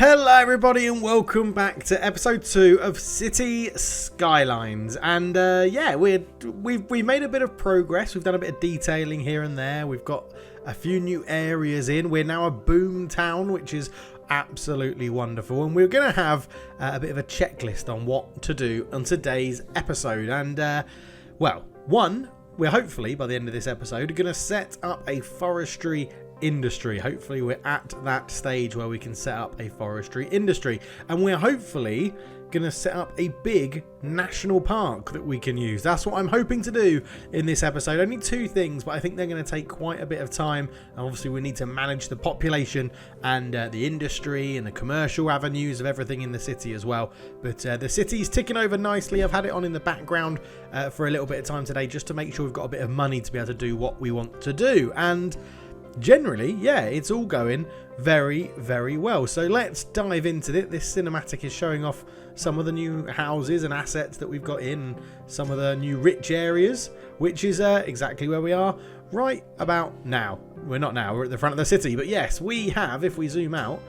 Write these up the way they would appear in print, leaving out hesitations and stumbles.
Hello everybody and welcome back to episode 2 of City Skylines. And yeah, we've made a bit of progress. We've done a bit of detailing here and there. We've got a few new areas in. We're now a boom town, which is absolutely wonderful. And we're going to have a bit of a checklist on what to do on today's episode. And well, we're hopefully by the end of this episode going to set up a forestry industry. Hopefully we're at that stage where we can set up a forestry industry, and we're hopefully going to set up a big national park that we can use. That's what I'm hoping to do in this episode. Only 2 things, but I think they're going to take quite a bit of time, and obviously we need to manage the population and the industry and the commercial avenues of everything in the city as well. But the city's ticking over nicely. I've had it on in the background for a little bit of time today just to make sure we've got a bit of money to be able to do what we want to do. And generally, yeah, it's all going very, very well. So let's dive into it. This cinematic is showing off some of the new houses and assets that we've got in some of the new rich areas, which is exactly where we are right about now. We're not now, we're at the front of the city, but yes, we have, if we zoom out,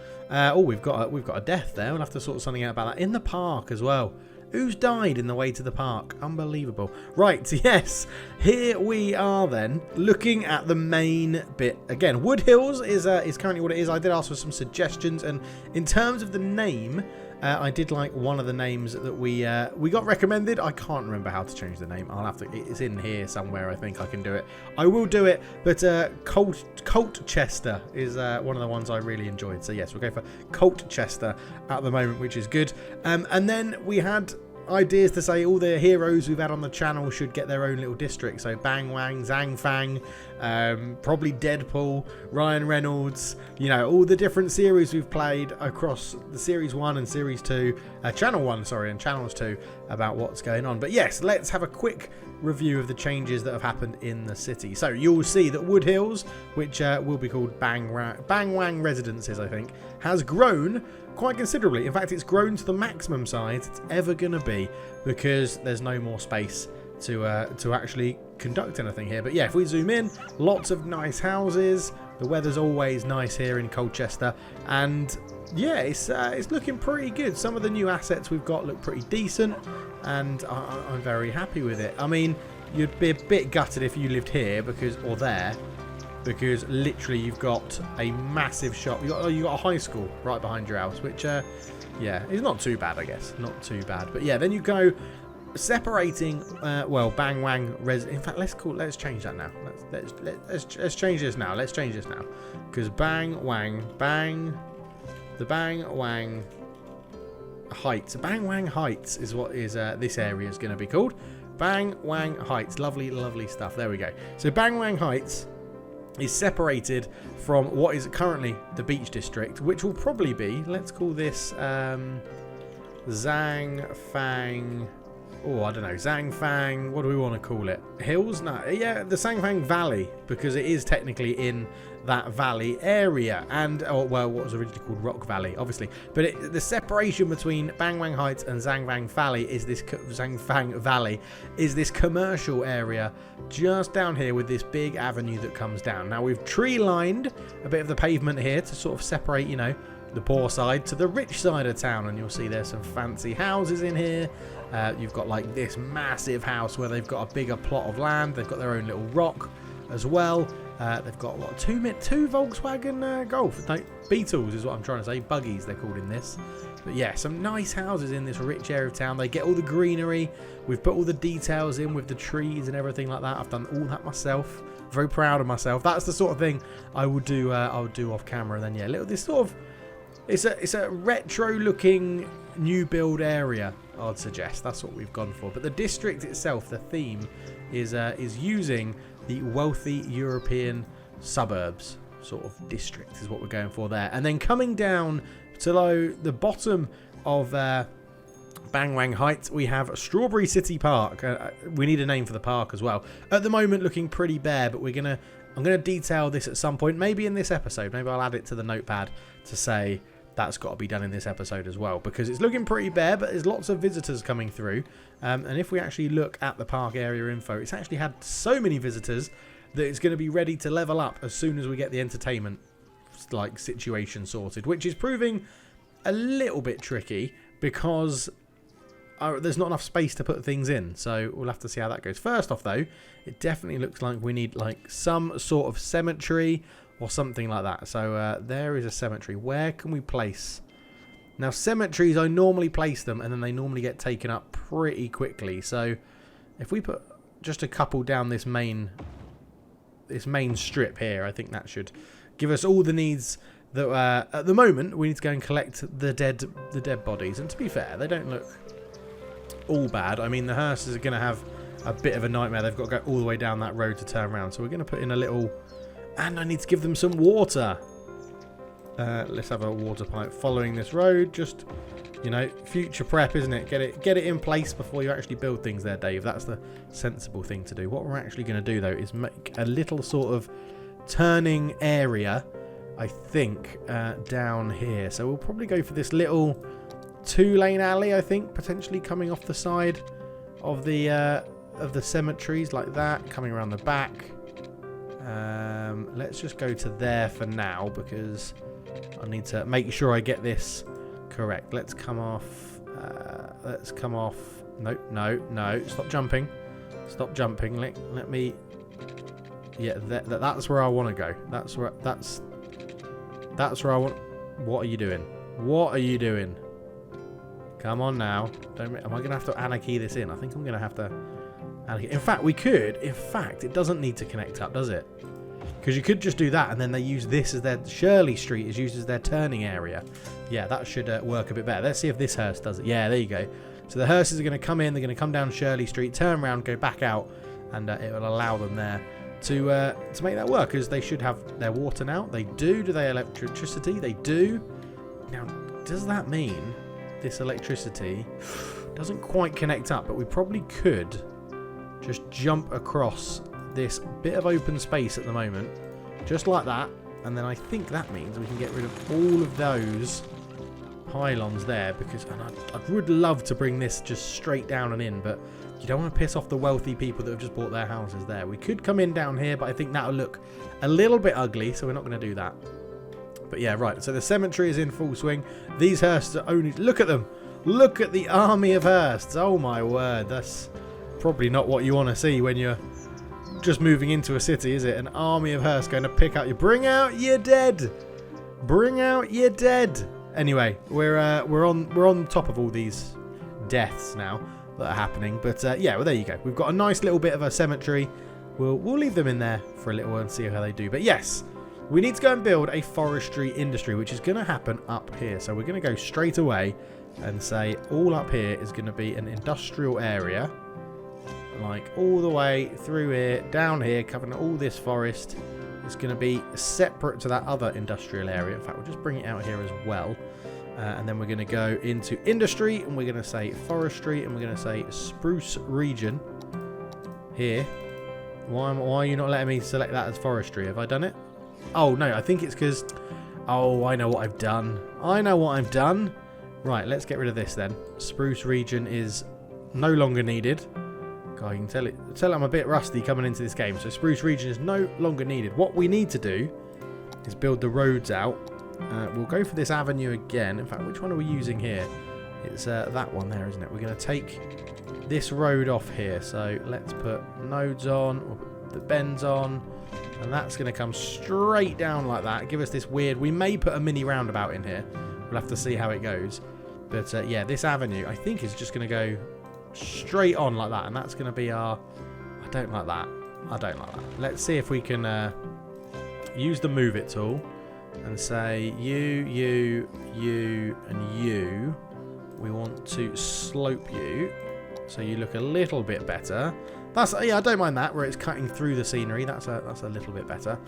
we've got a death there. We'll have to sort something out about that in the park as well. Who's died in the way to the park? Unbelievable. Right, yes, here we are then, looking at the main bit. Again, Wood Hills is currently what it is. I did ask for some suggestions, and in terms of the name, I did like one of the names that we got recommended. I can't remember how to change the name. I'll have to. It's in here somewhere. I think I can do it. I will do it. But Colchester is one of the ones I really enjoyed. So yes, we'll go for Colchester at the moment, which is good. And then we had ideas to say all the heroes we've had on the channel should get their own little district. So Bang Wang, Zhang Fang, probably Deadpool, Ryan Reynolds, you know, all the different series we've played across the Series 1 and Series 2, Channel 1, sorry, and Channels 2 about what's going on. But yes, let's have a quick review of the changes that have happened in the city. So you'll see that Wood Hills, which will be called Bang Wang Residences, I think, has grown quite considerably. In fact, it's grown to the maximum size it's ever going to be because there's no more space to actually conduct anything here. But yeah, if we zoom in, lots of nice houses. The weather's always nice here in Colchester, and yeah, it's looking pretty good. Some of the new assets we've got look pretty decent, and I'm very happy with it. I mean, you'd be a bit gutted if you lived here because literally you've got a massive shop. You got a high school right behind your house, which yeah, is not too bad, I guess. Not too bad. But yeah, then you go separating well, Bang Wang in fact, let's change that now. Let's change this now. Let's change this now. Because the Bang Wang Heights. Bang Wang Heights is what is this area is going to be called. Bang Wang Heights. Lovely, lovely stuff. There we go. So Bang Wang Heights is separated from what is currently the beach district, which will probably be, let's call this Zhang Fang. Oh, I don't know, Zhang Fang, what do we want to call it? Hills? No, yeah, the Zhang Fang Valley, because it is technically in that valley area. And, oh, well, what was originally called Rock Valley, obviously. But the separation between Bang Wang Heights and Zhang Fang Valley is this commercial area just down here with this big avenue that comes down. Now, we've tree-lined a bit of the pavement here to sort of separate, you know, the poor side to the rich side of town, and you'll see there's some fancy houses in here. You've got like this massive house where they've got a bigger plot of land. They've got their own little rock as well. They've got what, two Volkswagen Golf, no, Beetles is what I'm trying to say, buggies they're called in this. But yeah, some nice houses in this rich area of town. They get all the greenery. We've put all the details in with the trees and everything like that. I've done all that myself. Very proud of myself. That's the sort of thing I would do. I would do off camera. And then yeah, this sort of, it's a retro looking new build area, I'd suggest. That's what we've gone for. But the district itself, the theme is using the wealthy European suburbs sort of district is what we're going for there. And then coming down to the bottom of Bang Wang Heights, we have Strawberry City Park. We need a name for the park as well. At the moment, looking pretty bare, but I'm gonna detail this at some point, maybe in this episode. Maybe I'll add it to the notepad to say that's got to be done in this episode as well, because it's looking pretty bare, but there's lots of visitors coming through. And if we actually look at the park area info, it's actually had so many visitors that it's going to be ready to level up as soon as we get the entertainment like situation sorted, which is proving a little bit tricky because there's not enough space to put things in. So we'll have to see how that goes. First off, though, it definitely looks like we need like some sort of cemetery or something like that. So there is a cemetery. Where can we place? Now, cemeteries, I normally place them and then they normally get taken up pretty quickly. So if we put just a couple down this main strip here, I think that should give us all the needs that at the moment we need to go and collect the dead bodies. And to be fair, they don't look all bad. I mean, the hearses are going to have a bit of a nightmare. They've got to go all the way down that road to turn around. So we're going to put in a little, and I need to give them some water. Let's have a water pipe following this road. Just, you know, future prep, isn't it? Get it in place before you actually build things there, Dave. That's the sensible thing to do. What we're actually going to do, though, is make a little sort of turning area, I think, down here. So we'll probably go for this little 2-lane alley, I think, potentially coming off the side of the cemeteries like that, coming around the back. Let's just go to there for now because I need to make sure I get this correct. Let's come off. No. Stop jumping. Let me. Yeah, that's where I want to go. That's where I want. What are you doing? What are you doing? Come on now. Am I going to have to anarchy this in? I think I'm going to have to anarchy. In fact, we could. In fact, it doesn't need to connect up, does it? Because you could just do that and then they use this as their... Shirley Street is used as their turning area. Yeah, that should work a bit better. Let's see if this hearse does it. Yeah, there you go. So the hearses are going to come in. They're going to come down Shirley Street, turn around, go back out. And it will allow them there to make that work. Because they should have their water now. They do. Do they have electricity? They do. Now, does that mean this electricity doesn't quite connect up? But we probably could just jump across this bit of open space at the moment, just like that, and then I think that means we can get rid of all of those pylons there, because I would love to bring this just straight down and in, but you don't want to piss off the wealthy people that have just bought their houses there. We could come in down here, but I think that'll look a little bit ugly, so we're not going to do that. But yeah, right, so the cemetery is in full swing. These hearses are only... Look at them! Look at the army of hearses! Oh my word, that's probably not what you want to see when you're just moving into a city, is it? An army of hearse going to pick out you. Bring out your dead. Bring out your dead. Anyway, we're on top of all these deaths now that are happening. But yeah, well there you go. We've got a nice little bit of a cemetery. We'll leave them in there for a little while and see how they do. But yes, we need to go and build a forestry industry, which is going to happen up here. So we're going to go straight away and say all up here is going to be an industrial area. Like all the way through here, down here, covering all this forest. It's going to be separate to that other industrial area. In fact, we'll just bring it out here as well. And then we're going to go into industry, and we're going to say forestry, and we're going to say spruce region here. Why are you not letting me select that as forestry? Have I done it? Oh, no, I think it's because... Oh, I know what I've done. Right, let's get rid of this then. Spruce region is no longer needed. I can tell I'm a bit rusty coming into this game. So spruce region is no longer needed. What we need to do is build the roads out. We'll go for this avenue again. In fact, which one are we using here? It's that one there, isn't it? We're going to take this road off here. So let's put nodes on, we'll put the bends on, and that's going to come straight down like that. Give us this weird... We may put a mini roundabout in here. We'll have to see how it goes. But yeah, this avenue, I think, is just going to go straight on like that, and that's going to be our... I don't like that. Let's see if we can use the move it tool and say you, and you. We want to slope you so you look a little bit better. That's... Yeah, I don't mind that, where it's cutting through the scenery. That's a little bit better.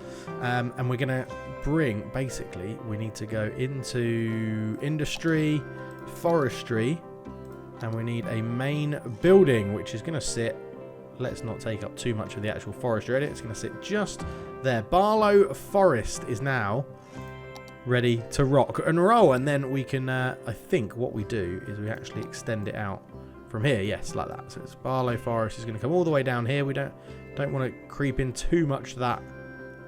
And we're going to bring... Basically, we need to go into industry, forestry, and we need a main building, which is going to sit... Let's not take up too much of the actual forestry area. It's going to sit just there. Barlow Forest is now ready to rock and roll. And then we can... I think what we do is we actually extend it out from here. Yes, like that. So it's Barlow Forest is going to come all the way down here. We don't want to creep in too much to that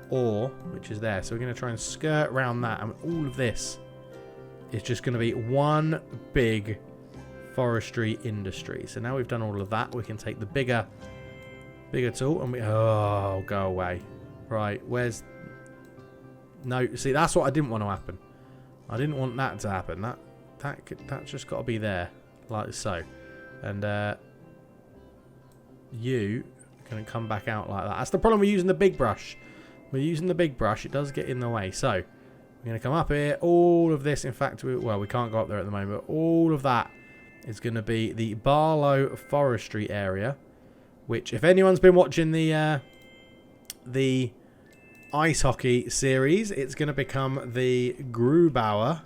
ore, which is there. So we're going to try and skirt around that. And all of this It's just going to be one big forestry industry. So now we've done all of that, we can take the bigger tool and oh, go away. Right, where's... No, see, that's what I didn't want to happen. I didn't want that to happen. That's just got to be there, like so. And you can come back out like that. That's the problem with using the big brush. We're using the big brush, it does get in the way. So we're going to come up here. All of this, in fact, we can't go up there at the moment. But all of that is going to be the Barlow Forestry area, which, if anyone's been watching the ice hockey series, it's going to become the Grubauer.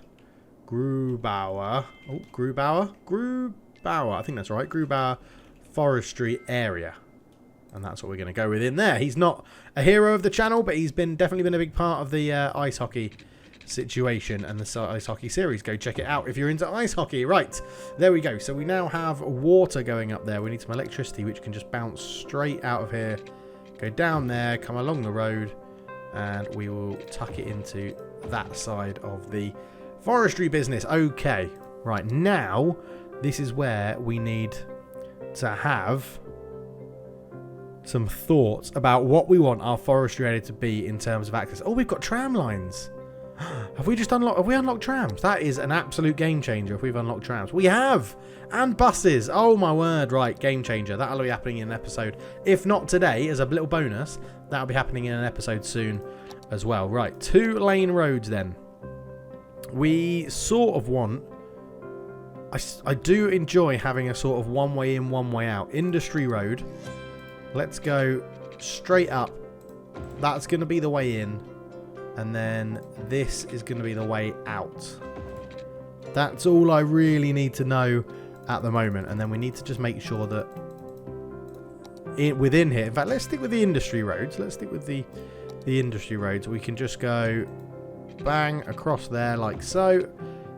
I think that's right. Grubauer Forestry area. And that's what we're going to go with in there. He's not a hero of the channel, but he's definitely been a big part of the ice hockey situation and the ice hockey series. Go check it out if you're into ice hockey. Right, there we go. So we now have water going up there. We need some electricity, which can just bounce straight out of here, go down there, come along the road, and we will tuck it into that side of the forestry business. Okay, right, now this is where we need to have some thoughts about what we want our forestry area to be in terms of access. Oh, we've got tram lines. Have we unlocked trams? That is an absolute game changer if we've unlocked trams. We have! And buses. Oh my word. Right, game changer. That'll be happening in an episode. If not today, as a little bonus, that'll be happening in an episode soon as well. Right, 2-lane roads then. We sort of want... I do enjoy having a sort of one way in, one way out. Industry road. Let's go straight up. That's going to be the way in. And then this is going to be the way out. That's all I really need to know at the moment. And then we need to just make sure that within here... In fact, let's stick with the industry roads. Let's stick with the industry roads. We can just go bang across there like so.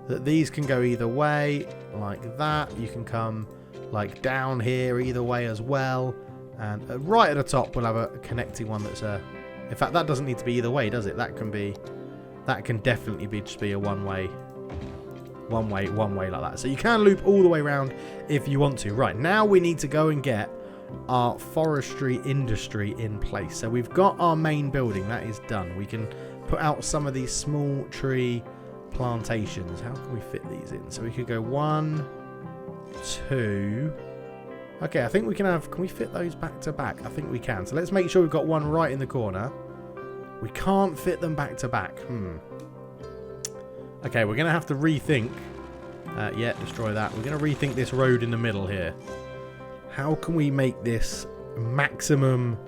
That these can go either way like that. You can come like down here either way as well. And right at the top we'll have a connecting one that's a... In fact, that doesn't need to be either way, does it? That can definitely just be a one way like that. So you can loop all the way around if you want to. Right, now we need to go and get our forestry industry in place. So we've got our main building, that is done. We can put out some of these small tree plantations. How can we fit these in? So we could go 1, 2... Okay, I think we can have... Can we fit those back to back? I think we can. So let's make sure we've got one right in the corner. We can't fit them back to back. Okay, we're going to have to rethink. Yeah, destroy that. We're going to rethink this road in the middle here. How can we make this maximum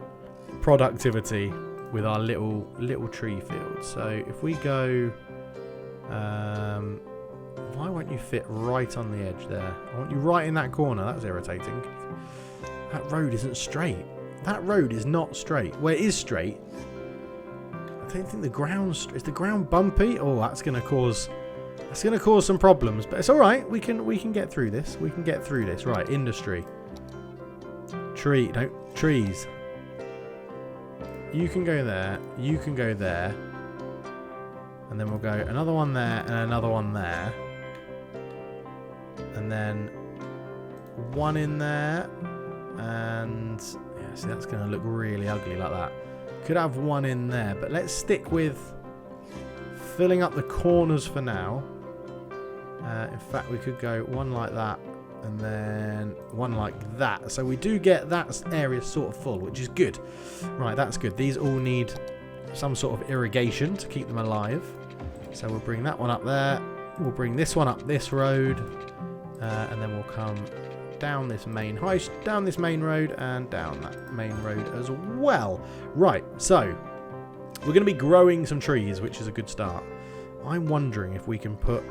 productivity with our little tree field? So if we go... why won't you fit right on the edge there? I want you right in that corner. That's irritating. That road isn't straight. That road is not straight. Well, it is straight. I don't think the ground's... Is the ground bumpy? Oh, that's going to cause some problems. But it's all right. We can get through this. We can get through this. Right, industry. Trees. You can go there. You can go there. And then we'll go another one there and another one there. And then one in there. And yeah, see, that's going to look really ugly like that. Could have one in there, but let's stick with filling up the corners for now. In fact, we could go one like that and then one like that. So we do get that area sort of full, which is good. Right, that's good. These all need some sort of irrigation to keep them alive. So we'll bring that one up there. We'll bring this one up this road. And then we'll come down this main road and down that main road as well. Right, so we're going to be growing some trees, which is a good start. I'm wondering if we can put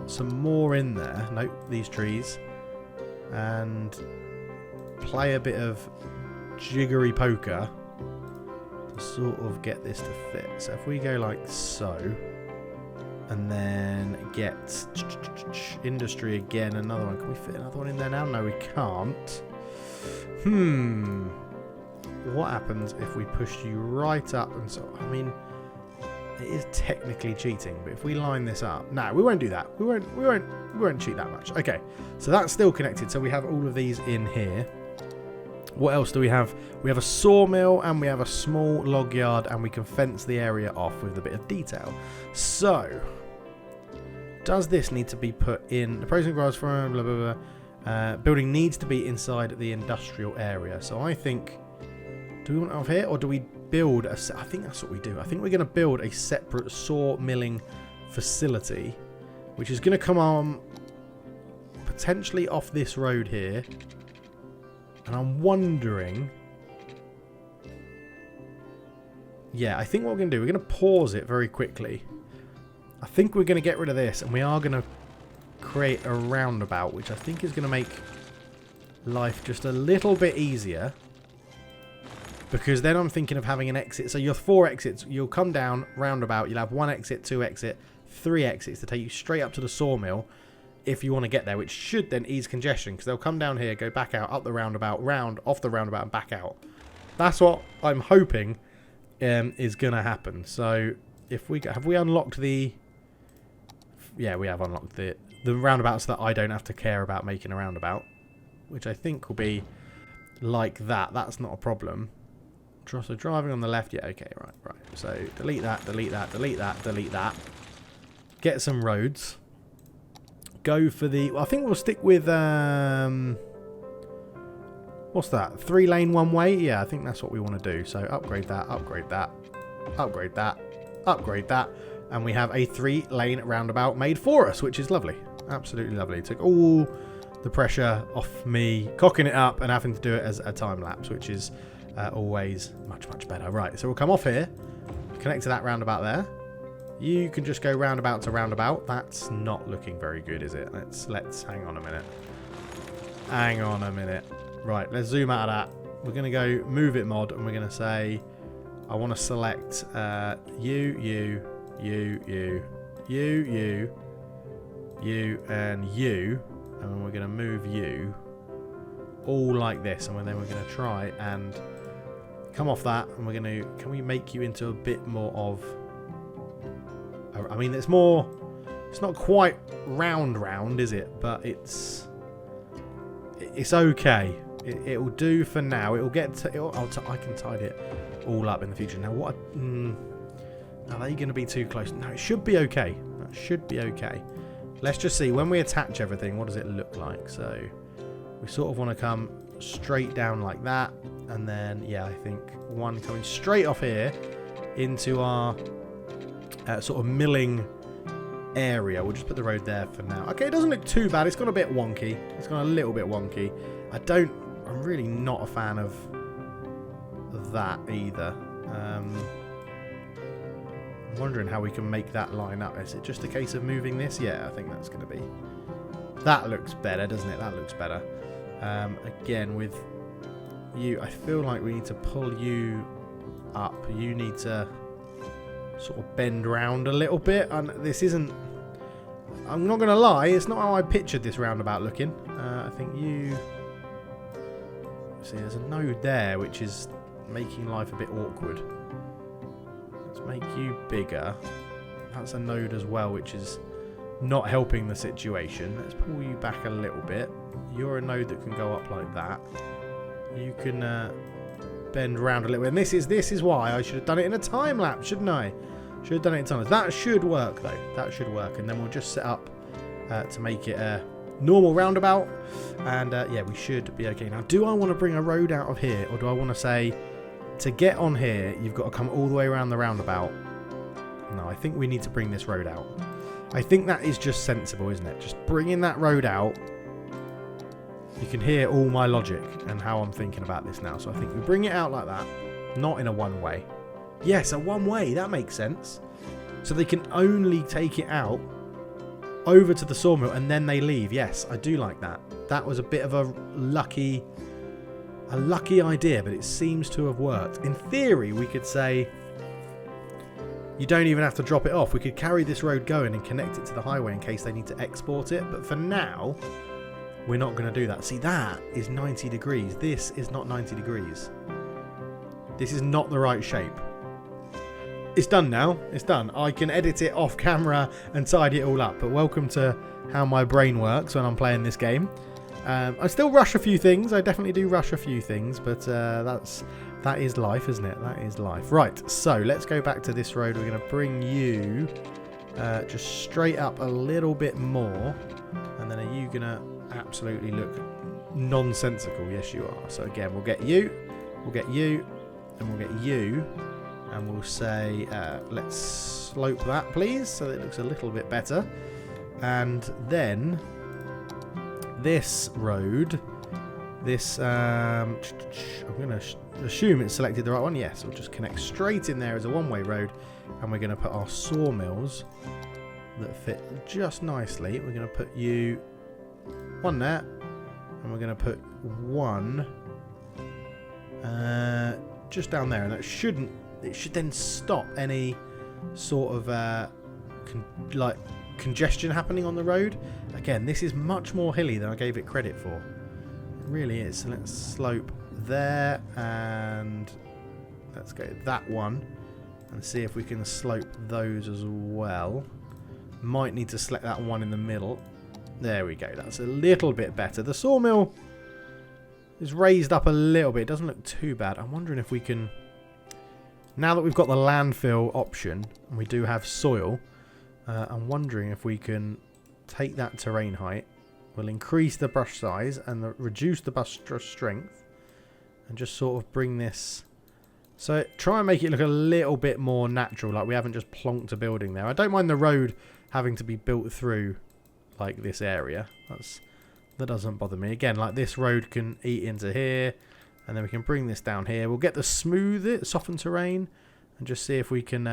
some more in there. Nope, these trees. And play a bit of jiggery poker to sort of get this to fit. So if we go like so, and then get industry again, another one. Can we fit another one in there now? No, we can't. What happens if we push you right up? And so, I mean, It is technically cheating, but if we line this up, no, we won't do that. We won't cheat that much. Okay, so that's still connected. So we have all of these in here. What else do we have? We have a sawmill and we have a small log yard, and we can fence the area off with a bit of detail. So, does this need to be put in the processing grass farm? Blah blah blah. Building needs to be inside the industrial area. So I think, do we want it off here, or do we build a? I think that's what we do. I think we're going to build a separate saw milling facility, which is going to come on potentially off this road here. And I'm wondering... Yeah, I think what we're going to do, we're going to pause it very quickly. I think we're going to get rid of this, and we are going to create a roundabout, which I think is going to make life just a little bit easier. Because then I'm thinking of having an exit. So your 4 exits, you'll come down, roundabout, you'll have 1 exit, 2 exit, 3 exits to take you straight up to the sawmill. If you want to get there, which should then ease congestion, because they'll come down here, go back out, up the roundabout, round, off the roundabout, and back out. That's what I'm hoping is going to happen. So, if we have we unlocked the... Yeah, we have unlocked the roundabouts that I don't have to care about making a roundabout, which I think will be like that. That's not a problem. So driving on the left, yeah, okay, right. So delete that, delete that, delete that, delete that. Get some roads. Go for the... Well, I think we'll stick with... what's that? 3-lane one-way? Yeah, I think that's what we want to do. So upgrade that, upgrade that, upgrade that, upgrade that. And we have a 3-lane roundabout made for us, which is lovely. Absolutely lovely. It took all the pressure off me cocking it up and having to do it as a time lapse, which is always much, much better. Right, so we'll come off here, connect to that roundabout there. You can just go roundabout to roundabout. That's not looking very good, is it? Let's hang on a minute. Hang on a minute. Right, let's zoom out of that. We're going to go move it mod, and we're going to say, I want to select you, and you. And then we're going to move you all like this. And then we're going to try and come off that. And we're going to, can we make you into a bit more of... I mean, it's more... It's not quite round, is it? But it's okay. It'll do for now. It'll get to... I can tidy it all up in the future. Now, what... Are they going to be too close? No, it should be okay. That should be okay. Let's just see. When we attach everything, what does it look like? So, we sort of want to come straight down like that. And then, yeah, I think one coming straight off here into our... sort of milling area. We'll just put the road there for now. Okay, it doesn't look too bad. It's gone a bit wonky. It's gone a little bit wonky. I'm really not a fan of that either. I'm wondering how we can make that line up. Is it just a case of moving this? Yeah, I think that's going to be... That looks better, doesn't it? That looks better. Again, with you, I feel like we need to pull you up. You need to... sort of bend round a little bit, and this isn't... I'm not going to lie, it's not how I pictured this roundabout looking. I think you... See, there's a node there which is making life a bit awkward. Let's make you bigger. That's a node as well, which is not helping the situation. Let's pull you back a little bit. You're a node that can go up like that. You can bend around a little bit. And this is why I should have done it in a time lapse, shouldn't I? Should have done it in time lapse. That should work though. That should work. And then we'll just set up to make it a normal roundabout. And yeah, we should be okay. Now, do I want to bring a road out of here, or do I want to say to get on here you've got to come all the way around the roundabout? No, I think we need to bring this road out. I think that is just sensible, isn't it? Just bringing that road out. You can hear all my logic and how I'm thinking about this now. So I think we bring it out like that, not in a one-way. Yes, a one-way. That makes sense. So they can only take it out over to the sawmill and then they leave. Yes, I do like that. That was a bit of a lucky idea, but it seems to have worked. In theory, we could say you don't even have to drop it off. We could carry this road going and connect it to the highway in case they need to export it. But for now, we're not going to do that. See, that is 90 degrees. This is not 90 degrees. This is not the right shape. It's done now. It's done. I can edit it off camera and tidy it all up. But welcome to how my brain works when I'm playing this game. I still rush a few things. I definitely do rush a few things. But that is life, isn't it? That is life. Right. So let's go back to this road. We're going to bring you just straight up a little bit more. And then are you going to absolutely look nonsensical? Yes, you are. So again, we'll get you. We'll get you. And we'll get you. And we'll say, let's slope that, please, so that it looks a little bit better. And then this road, this, I'm going to assume it's selected the right one. Yes, we'll just connect straight in there as a one-way road. And we're going to put our sawmills that fit just nicely. We're going to put you one there. And we're going to put one just down there. And that shouldn't... It should then stop any sort of congestion happening on the road. Again, this is much more hilly than I gave it credit for. It really is. So let's slope there and let's go that one and see if we can slope those as well. Might need to select that one in the middle. There we go. That's a little bit better. The sawmill is raised up a little bit. It doesn't look too bad. I'm wondering if we can... Now that we've got the landfill option, and we do have soil, I'm wondering if we can take that terrain height, we'll increase the brush size and reduce the brush strength, and just sort of bring this... So try and make it look a little bit more natural, like we haven't just plonked a building there. I don't mind the road having to be built through like this area. That doesn't bother me. Again, like this road can eat into here. And then we can bring this down here. We'll get the softened terrain and just see if we can,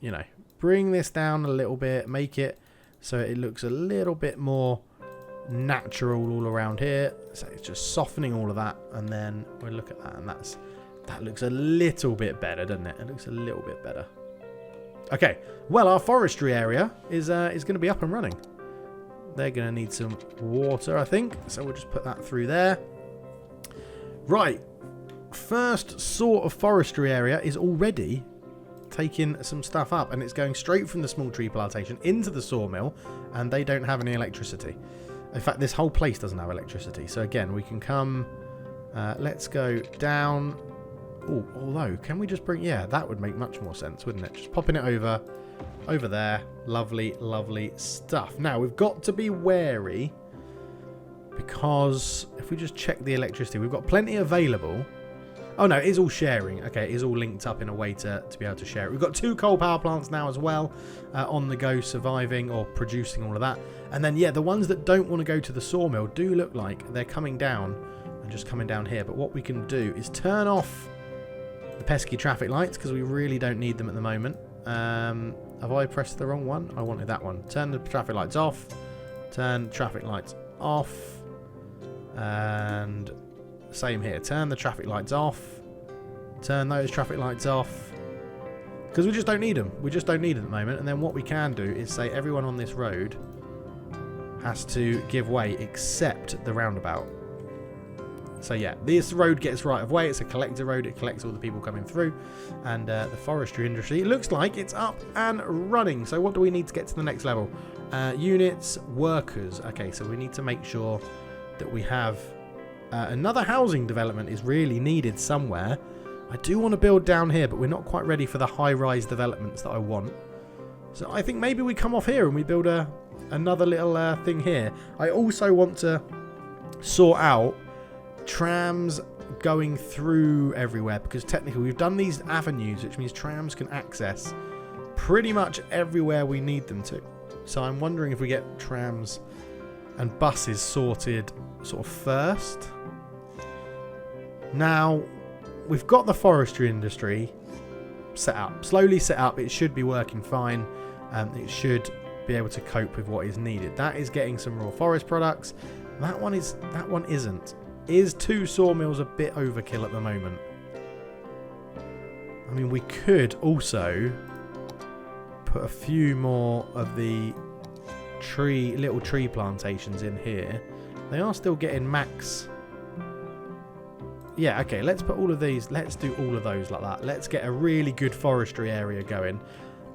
you know, bring this down a little bit, make it so it looks a little bit more natural all around here. So it's just softening all of that, and then we'll look at that, and that looks a little bit better, doesn't it? It looks a little bit better. Okay, well, our forestry area is going to be up and running. They're going to need some water, I think, so we'll just put that through there. Right, first sort of forestry area is already taking some stuff up, and it's going straight from the small tree plantation into the sawmill, and they don't have any electricity. In fact, this whole place doesn't have electricity. So again, we can come, let's go down. Oh, although, can we just bring, yeah, that would make much more sense, wouldn't it? Just popping it over there. Lovely, lovely stuff. Now, we've got to be wary, because if we just check the electricity, we've got plenty available. Oh no, it is all sharing. Okay, it is all linked up in a way to be able to share it. We've got 2 coal power plants now as well, on the go, surviving or producing all of that. And then, yeah, the ones that don't want to go to the sawmill do look like they're coming down and just coming down here. But what we can do is turn off the pesky traffic lights, because we really don't need them at the moment. Have I pressed the wrong one? I wanted that one. Turn the traffic lights off. Turn traffic lights off. And same here. Turn the traffic lights off. Turn those traffic lights off. Because we just don't need them. We just don't need them at the moment. And then what we can do is say everyone on this road has to give way except the roundabout. So yeah, this road gets right of way. It's a collector road. It collects all the people coming through. And the forestry industry, it looks like it's up and running. So what do we need to get to the next level? Units, workers. Okay, so we need to make sure that we have another housing development is really needed somewhere. I do want to build down here, but we're not quite ready for the high-rise developments that I want. So I think maybe we come off here and we build another little thing here. I also want to sort out trams going through everywhere, because technically we've done these avenues, which means trams can access pretty much everywhere we need them to. So I'm wondering if we get trams and buses sorted sort of first. Now, we've got the forestry industry set up, slowly set up. It should be working fine. It should be able to cope with what is needed. That is getting some raw forest products. That one isn't. Is 2 sawmills a bit overkill at the moment? I mean, we could also put a few more of the little tree plantations in here. They are still getting max Yeah, okay, let's put all of these, let's do all of those like that. Let's get a really good forestry area going.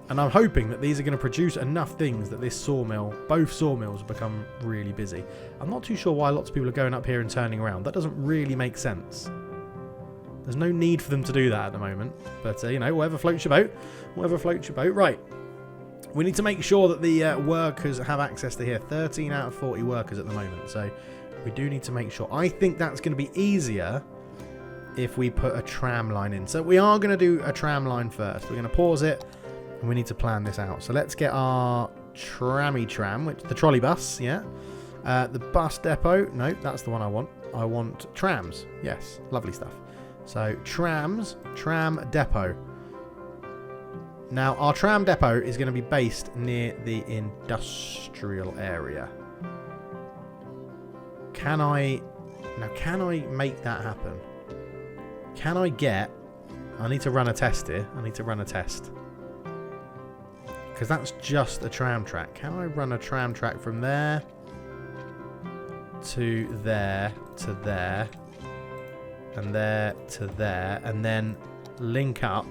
And I'm hoping that these are going to produce enough things that this sawmill, both sawmills, become really busy. I'm not too sure why lots of people are going up here and turning around. That doesn't really make sense. There's no need for them to do that at the moment. But, you know, whatever floats your boat. Whatever floats your boat. Right. We need to make sure that the workers have access to here. 13 out of 40 workers at the moment. So we do need to make sure. I think that's going to be easier if we put a tram line in. So we are going to do a tram line first. We're going to pause it. And we need to plan this out. So let's get our tram, which the trolley bus, yeah. The bus depot. No, that's the one I want. I want trams. Yes, lovely stuff. So trams, tram depot. Now our tram depot is going to be based near the industrial area. Can I make that happen? Can I need to run a test here. I need to run a test. Because that's just a tram track. Can I run a tram track from there to there to there and there to there and then link up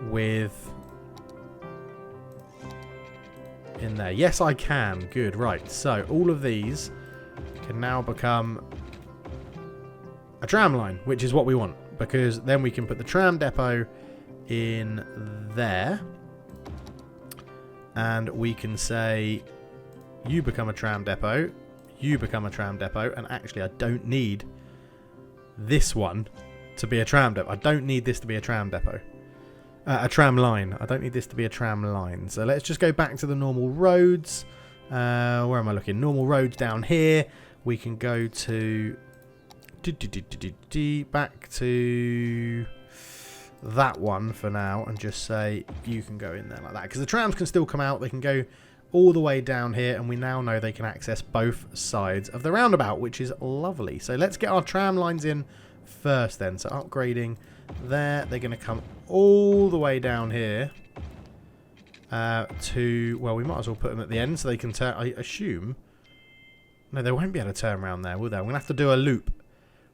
with in there? Yes, I can. Good. Right. So all of these can now become a tram line, which is what we want, because then we can put the tram depot in there. And we can say, you become a tram depot, you become a tram depot, and actually I don't need this one to be a tram depot. I don't need this to be a tram depot. A tram line. I don't need this to be a tram line. So let's just go back to the normal roads. Where am I looking? Normal roads down here. We can go to... back to... that one for now and just say you can go in there like that, because the trams can still come out. They can go all the way down here, and we now know they can access both sides of the roundabout, which is lovely. So let's get our tram lines in first then. So upgrading there, they're going to come all the way down here to, well, we might as well put them at the end so they can turn, I assume. No, they won't be able to turn around there, will they? I'm going to have to do a loop.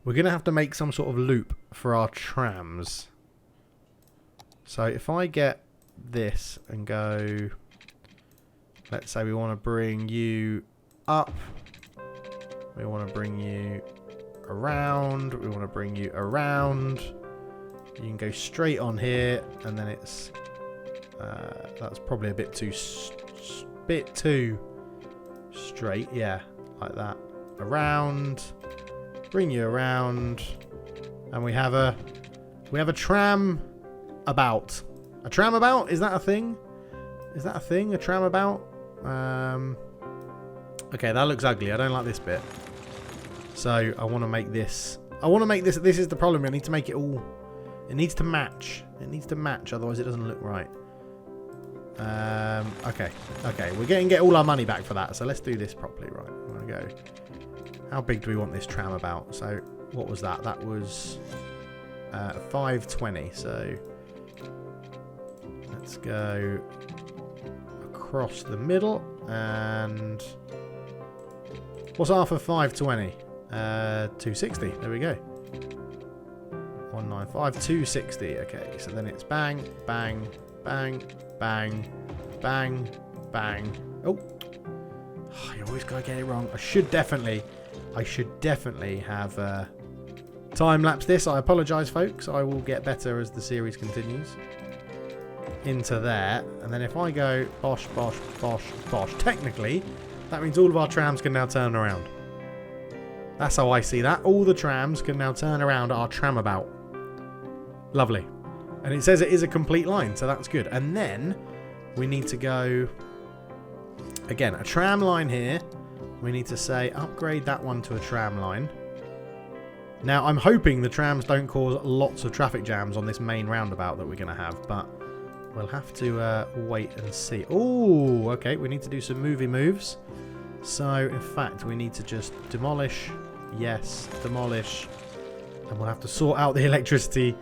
We're going to have to make some sort of loop for our trams. So if I get this and go, let's say we want to bring you up, we want to bring you around, we want to bring you around, you can go straight on here, and then it's, that's probably a bit too straight, yeah, like that, around, bring you around, and we have a tram about. A tram about? Is that a thing? Is that a thing? A tram about? Okay, that looks ugly. I don't like this bit. So I want to make this. This is the problem. I need to make it all. It needs to match. It needs to match. Otherwise, it doesn't look right. Okay. Okay. We're going to get all our money back for that. So let's do this properly. Right. I'm going to go. How big do we want this tram about? So what was that? That was 520. So let's go across the middle, and what's half of 520? 260. There we go. 195, 260. Okay, so then it's bang, bang, bang, bang, bang, bang. Oh, you always gotta get it wrong. I should definitely have time lapse this. I apologise, folks. I will get better as the series continues. Into there, and then if I go bosh, bosh, bosh, bosh, technically that means all of our trams can now turn around. That's how I see that. All the trams can now turn around our tram about. Lovely. And it says it is a complete line, so that's good. And then we need to go again, a tram line here. We need to say upgrade that one to a tram line. Now I'm hoping the trams don't cause lots of traffic jams on this main roundabout that we're going to have, but we'll have to wait and see. Oh, okay. We need to do some movie moves. So, in fact, we need to just demolish. Yes, demolish. And we'll have to sort out the electricity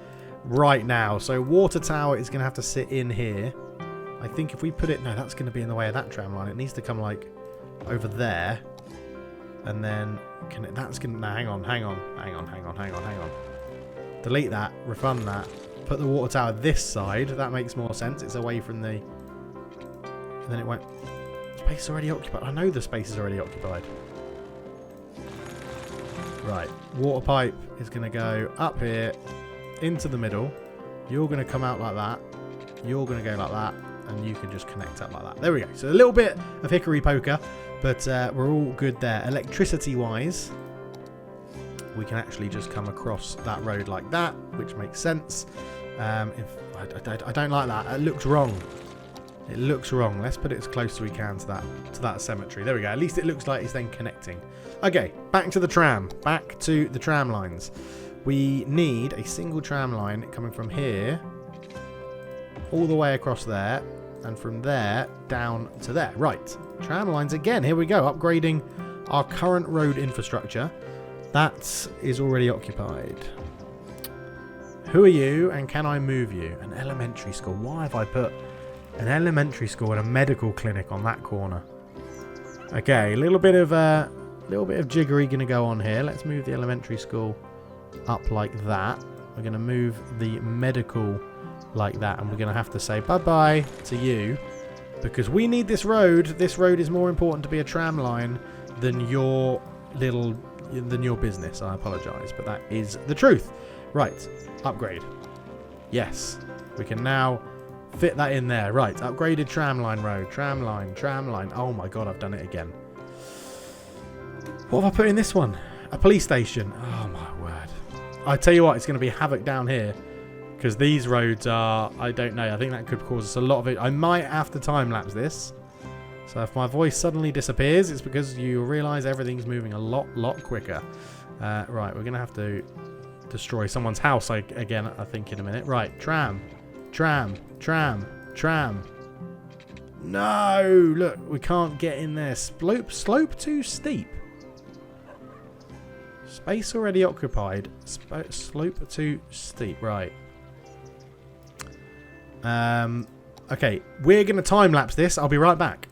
right now. So, water tower is going to have to sit in here. I think if we put it... No, that's going to be in the way of that tram line. It needs to come, like, over there. And then That's gonna. No, hang on. Delete that. Refund that. Put the water tower this side. That makes more sense. It's away from the. And then it won't. Space is already occupied. I know the space is already occupied. Right. Water pipe is going to go up here into the middle. You're going to come out like that. You're going to go like that. And you can just connect up like that. There we go. So a little bit of hickory poker. But we're all good there. Electricity wise, we can actually just come across that road like that, which makes sense. I don't like that. It looks wrong. It looks wrong. Let's put it as close as we can to that cemetery. There we go. At least it looks like it's then connecting. Okay, back to the tram. Back to the tram lines. We need a single tram line coming from here all the way across there, and from there down to there. Right. Tram lines again. Here we go. Upgrading our current road infrastructure. That is already occupied. Who are you, and can I move you? An elementary school. Why have I put an elementary school and a medical clinic on that corner? Okay, a little bit of jiggery going to go on here. Let's move the elementary school up like that. We're going to move the medical like that, and we're going to have to say bye-bye to you because we need this road. This road is more important to be a tram line than your business. I apologise, but that is the truth. Right, upgrade. Yes, we can now fit that in there. Right, upgraded tramline road. Tramline. Oh my god, I've done it again. What have I put in this one? A police station. Oh my word. I tell you what, it's going to be havoc down here. Because these roads are, I don't know, I think that could cause us a lot of it. I might have to time-lapse this. So if my voice suddenly disappears, it's because you realise everything's moving a lot quicker. Right, we're going to have to destroy someone's house again, I think, in a minute. Right, tram. No, look, we can't get in there. Slope too steep. Space already occupied. Slope too steep, right. Okay, we're going to time-lapse this. I'll be right back.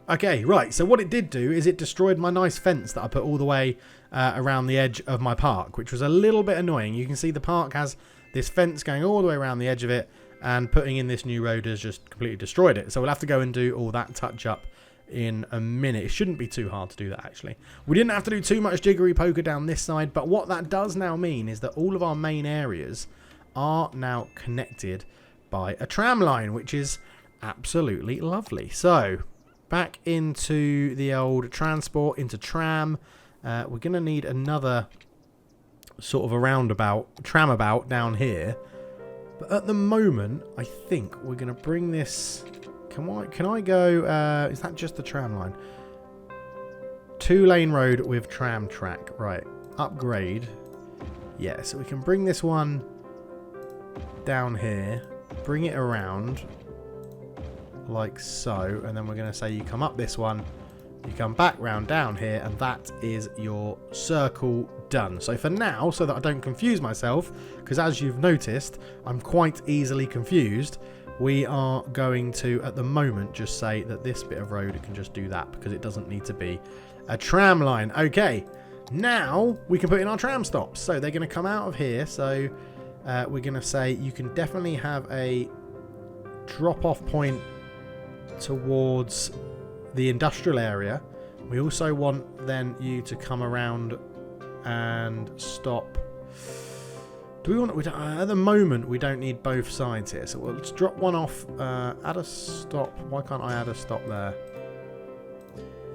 Okay, right, so what it did do is it destroyed my nice fence that I put all the way around the edge of my park, which was a little bit annoying. You can see the park has this fence going all the way around the edge of it, and putting in this new road has just completely destroyed it. So we'll have to go and do all that touch-up in a minute. It shouldn't be too hard to do that, actually. We didn't have to do too much jiggery poker down this side, but what that does now mean is that all of our main areas are now connected by a tram line, which is absolutely lovely. So back into the old transport, into tram. We're going to need another sort of a roundabout, tramabout down here. But at the moment, I think we're going to bring this... Can I go... is that just the tram line? 2-lane road with tram track. Right. Upgrade. Yeah, so we can bring this one down here. Bring it around. Like so. And then we're going to say you come up this one. You come back round down here. And that is your circle done. So for now, so that I don't confuse myself, because as you've noticed, I'm quite easily confused, we are going to, at the moment, just say that this bit of road can just do that because it doesn't need to be a tram line. Okay, now we can put in our tram stops. So they're going to come out of here. So we're going to say you can definitely have a drop-off point towards the industrial area. We also want then you to come around and stop. Do we want? At the moment, we don't need both sides here, so let's drop one off. Add a stop. Why can't I add a stop there?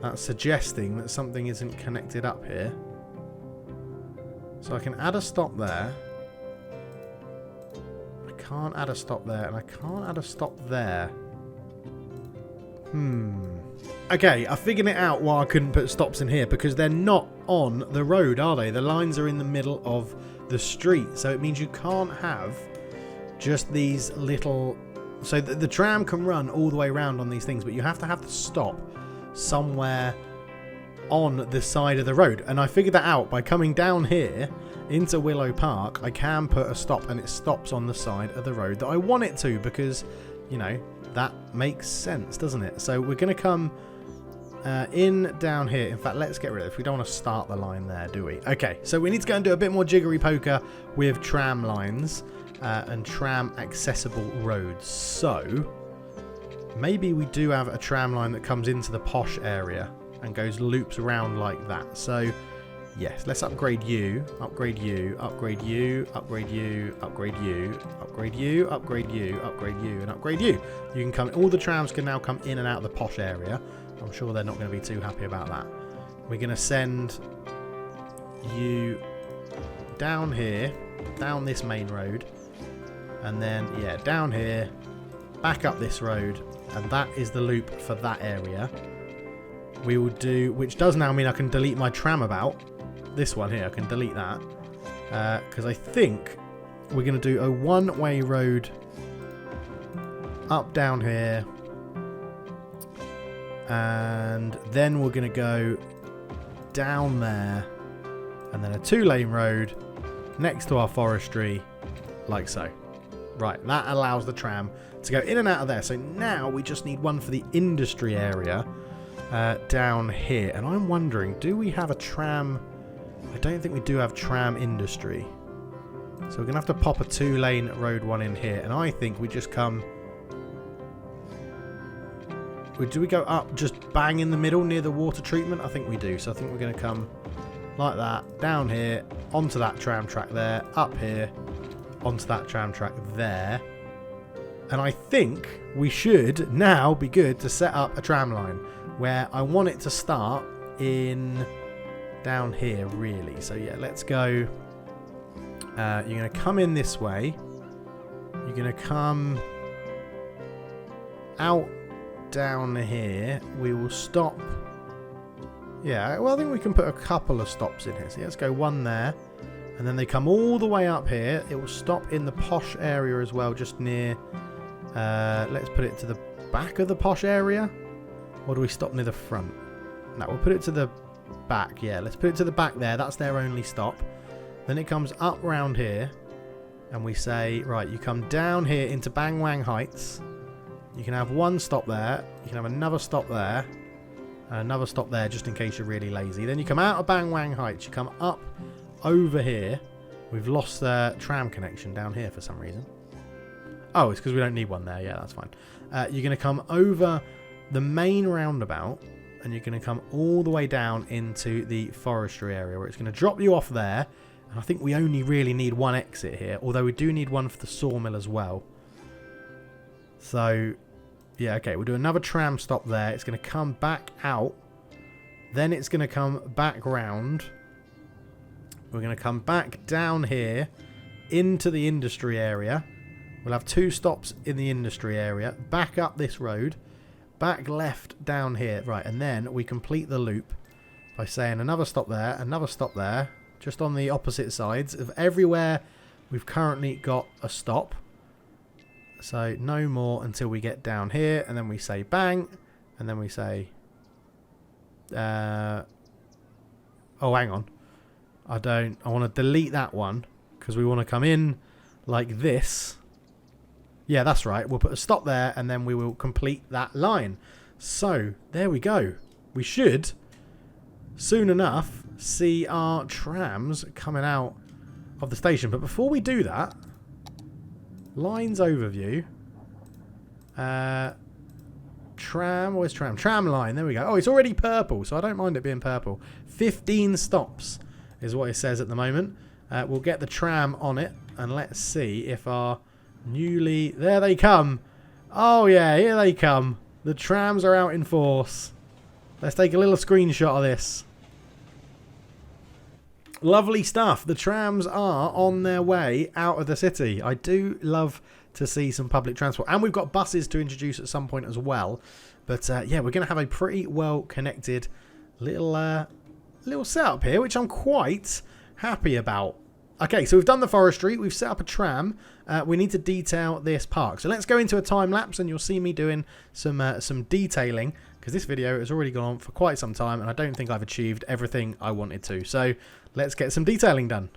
That's suggesting that something isn't connected up here. So I can add a stop there. I can't add a stop there, and I can't add a stop there. Okay, I figured it out why I couldn't put stops in here, because they're not on the road, are they? The lines are in the middle of the street, so it means you can't have just these little... So the tram can run all the way around on these things, but you have to have the stop somewhere on the side of the road. And I figured that out by coming down here into Willow Park. I can put a stop, and it stops on the side of the road that I want it to, because, you know, that makes sense, doesn't it? So we're going to come in down here. In fact, let's get rid of it. We don't want to start the line there, do we? Okay, so we need to go and do a bit more jiggery poker with tram lines and tram accessible roads. So maybe we do have a tram line that comes into the posh area and goes loops around like that. So yes, let's upgrade you, upgrade you, upgrade you, upgrade you, upgrade you, upgrade you, upgrade you, upgrade you, and upgrade you. You can come. All the trams can now come in and out of the posh area. I'm sure they're not going to be too happy about that. We're going to send you down here, down this main road, and then, yeah, down here, back up this road, and that is the loop for that area. We will do, which does now mean I can delete my tram about. This one here, I can delete that, because I think we're going to do a one-way road up down here, and then we're going to go down there, and then a two-lane road next to our forestry, like so. Right, that allows the tram to go in and out of there. So now we just need one for the industry area down here. And I'm wondering, do we have a tram? I don't think we do have tram industry. So we're going to have to pop a two-lane road one in here. And I think we just come... Do we go up just bang in the middle near the water treatment? I think we do. So I think we're going to come like that, down here, onto that tram track there, up here, onto that tram track there. And I think we should now be good to set up a tram line where I want it to start in down here, really. So yeah, let's go. You're going to come in this way. You're going to come out down here. We will stop. Yeah, well, I think we can put a couple of stops in here. So let's go one there. And then they come all the way up here. It will stop in the posh area as well, just near... let's put it to the back of the posh area. Or do we stop near the front? No, we'll put it to the back. Yeah, let's put it to the back there. That's their only stop. Then it comes up round here. And we say, right, you come down here into Bang Wang Heights. You can have one stop there. You can have another stop there. And another stop there, just in case you're really lazy. Then you come out of Bang Wang Heights. You come up over here. We've lost the tram connection down here for some reason. Oh, it's because we don't need one there. Yeah, that's fine. You're going to come over the main roundabout, and you're going to come all the way down into the forestry area, where it's going to drop you off there. And I think we only really need one exit here, although we do need one for the sawmill as well. So, yeah, okay, we'll do another tram stop there. It's going to come back out. Then it's going to come back round. We're going to come back down here into the industry area. We'll have two stops in the industry area. Back up this road. Back left down here. Right, and then we complete the loop by saying another stop there, just on the opposite sides of everywhere we've currently got a stop. So no more until we get down here, and then we say bang, and then we say... oh, hang on. I want to delete that one, because we want to come in like this. Yeah, that's right. We'll put a stop there, and then we will complete that line. So, there we go. We should, soon enough, see our trams coming out of the station. But before we do that, lines overview. Tram, where's tram? Tram line, there we go. Oh, it's already purple, so I don't mind it being purple. 15 stops is what it says at the moment. We'll get the tram on it, and let's see if our newly... There they come. Oh, yeah, here they come. The trams are out in force. Let's take a little screenshot of this. Lovely stuff. The trams are on their way out of the city. I do love to see some public transport. And we've got buses to introduce at some point as well. But, yeah, we're going to have a pretty well-connected little setup here, which I'm quite happy about. Okay, so we've done the forestry. We've set up a tram. We need to detail this park. So let's go into a time lapse, and you'll see me doing some detailing because this video has already gone on for quite some time and I don't think I've achieved everything I wanted to. So let's get some detailing done.